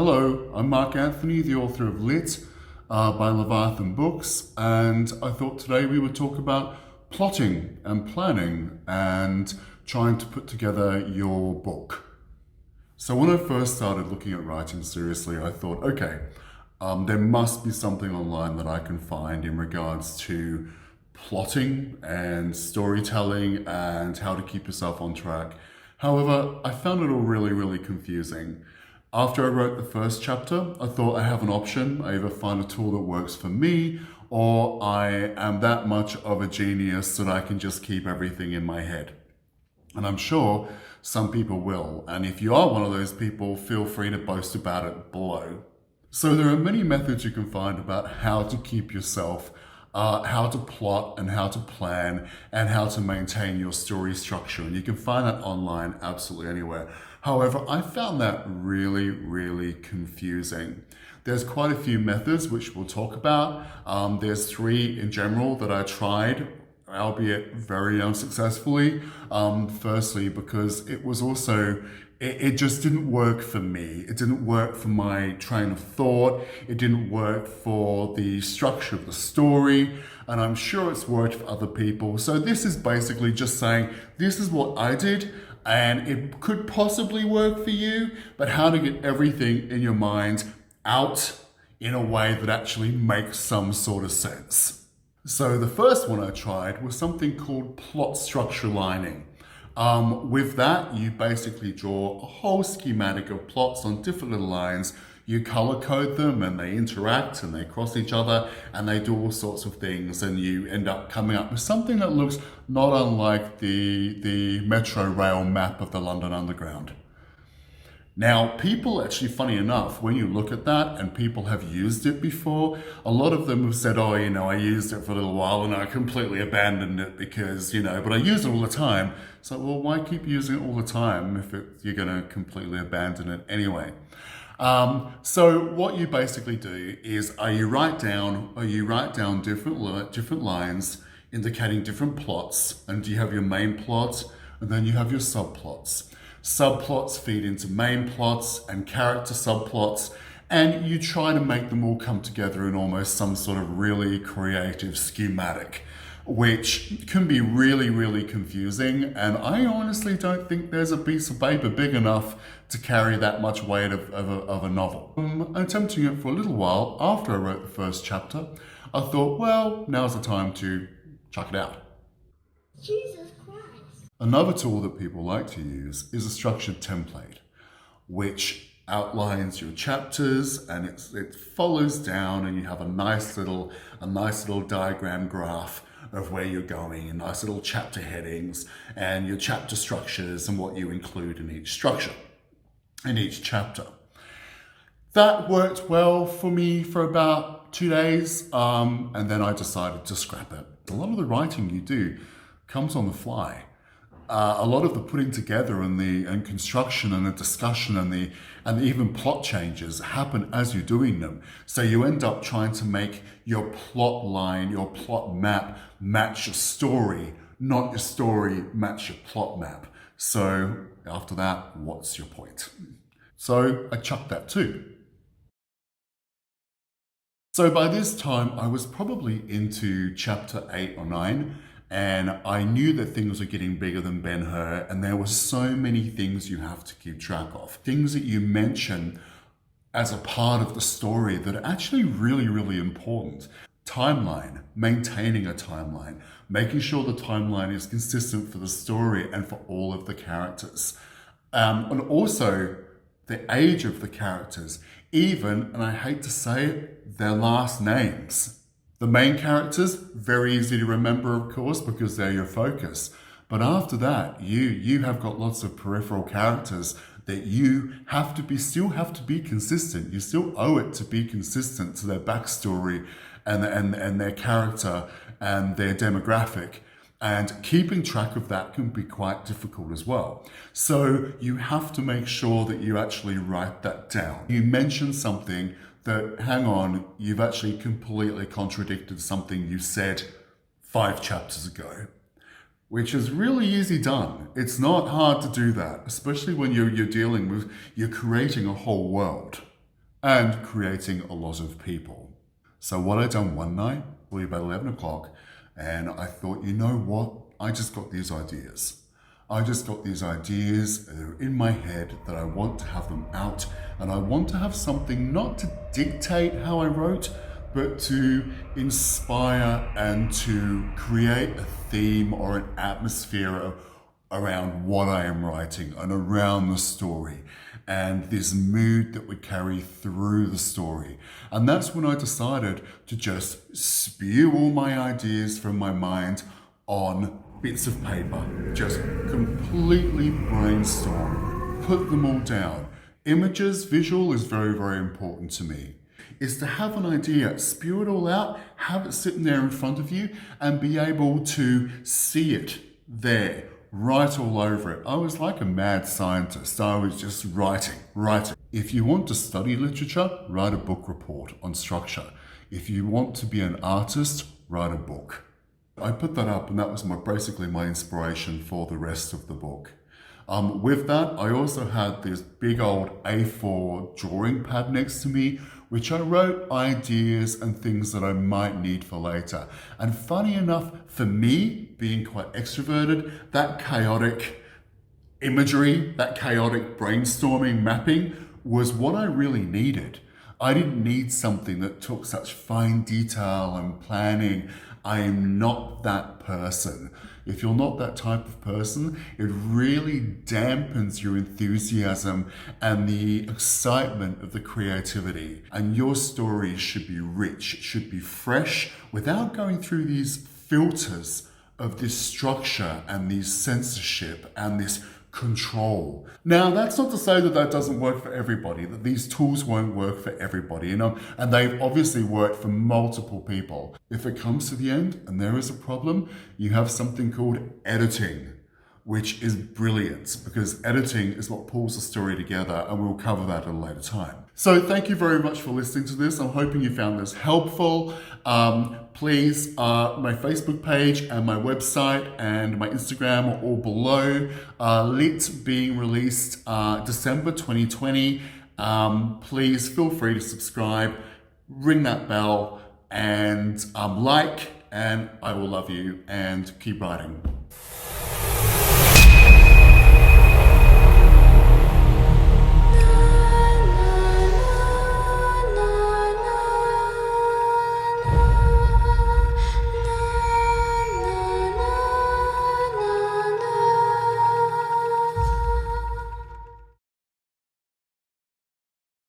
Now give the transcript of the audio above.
Hello, I'm Mark Anthony, the author of Lit by Leviathan Books, and I thought today we would talk about plotting and planning and trying to put together your book. So when I first started looking at writing seriously, I thought, okay, there must be something online that I can find in regards to plotting and storytelling and how to keep yourself on track. However, I found it all really confusing. After I wrote the first chapter, I thought I have an option. I either find a tool that works for me, or I am that much of a genius that I can just keep everything in my head. And I'm sure some people will. And if you are one of those people, feel free to boast about it below. So there are many methods you can find about how to keep yourself, how to plot and how to plan and how to maintain your story structure. And you can find that online absolutely anywhere. However, I found that really confusing. There's quite a few methods which we'll talk about. There's three in general that I tried, albeit very unsuccessfully. Firstly, because it was also, it just didn't work for me. It didn't work for my train of thought. It didn't work for the structure of the story. And I'm sure it's worked for other people. So this is basically just saying, this is what I did, and it could possibly work for you, but how to get everything in your mind out in a way that actually makes some sort of sense. So the first one I tried was something called plot structure lining. With that, you basically draw a whole schematic of plots on different little lines. You color code them and they interact and they cross each other and they do all sorts of things, and you end up coming up with something that looks not unlike the Metro Rail map of the London Underground. Now, people actually, funny enough, when you look at that and people have used it before, a lot of them have said, oh, I used it for a little while and I completely abandoned it because, but I use it all the time. So, well, why keep using it all the time if you're going to completely abandon it anyway? So what you basically do is you write down different lines indicating different plots, and you have your main plot and then you have your subplots. Subplots feed into main plots and character subplots, and you try to make them all come together in almost some sort of really creative schematic, which can be really confusing. And I honestly don't think there's a piece of paper big enough to carry that much weight of a novel. Attempting it for a little while after I wrote the first chapter, I thought, well, now's the time to chuck it out. Jesus Christ. Another tool that people like to use is a structured template, which outlines your chapters, and it follows down, and you have a nice little diagram graph of where you're going, and nice little chapter headings and your chapter structures and what you include in each structure, in each chapter. That worked well for me for about 2 days, and then I decided to scrap it. A lot of the writing you do comes on the fly. A lot of the putting together and construction and the discussion and even plot changes happen as you're doing them. So you end up trying to make your plot line, your plot map match your story, not your story match your plot map. So after that, what's your point? So I chucked that too. So by this time, I was probably into chapter 8 or 9. And I knew that things were getting bigger than Ben-Hur, and there were so many things you have to keep track of. Things that you mention as a part of the story that are actually really important. Timeline, maintaining a timeline, making sure the timeline is consistent for the story and for all of the characters. And also the age of the characters, even, and I hate to say it, their last names. The main characters, very easy to remember, of course, because they're your focus. But after that, you have got lots of peripheral characters that you still have to be consistent. You still owe it to be consistent to their backstory and their character and their demographic. And keeping track of that can be quite difficult as well. So you have to make sure that you actually write that down. You mention something that, hang on, you've actually completely contradicted something you said 5 chapters ago, which is really easy done. It's not hard to do that, especially when you're dealing with, you're creating a whole world. and creating a lot of people. So what I done one night, probably about 11 o'clock, and I thought, you know what? I just got these ideas. I just got these ideas that are in my head that I want to have them out, and I want to have something not to dictate how I wrote, but to inspire and to create a theme or an atmosphere around what I am writing and around the story and this mood that would carry through the story. And that's when I decided to just spew all my ideas from my mind on bits of paper, just completely brainstorm, put them all down. Images, visual is very, very important to me. Is to have an idea, spew it all out, have it sitting there in front of you and be able to see it there, write all over it. I was like a mad scientist. I was just writing. If you want to study literature, write a book report on structure. If you want to be an artist, write a book. I put that up and that was basically my inspiration for the rest of the book. With that, I also had this big old A4 drawing pad next to me, which I wrote ideas and things that I might need for later. And funny enough, for me, being quite extroverted, that chaotic imagery, that chaotic brainstorming mapping was what I really needed. I didn't need something that took such fine detail and planning. I am not that person. If you're not that type of person, it really dampens your enthusiasm and the excitement of the creativity. And your story should be rich, it should be fresh, without going through these filters of this structure and this censorship and this control. Now, that's not to say that that doesn't work for everybody, that these tools won't work for everybody, and they've obviously worked for multiple people. If it comes to the end and there is a problem, you have something called editing, which is brilliant because editing is what pulls the story together, and we'll cover that at a later time. So thank you very much for listening to this. I'm hoping you found this helpful. Please, my Facebook page and my website and my Instagram are all below. Lit being released December 2020. Please feel free to subscribe, ring that bell, and like, and I will love you and keep writing.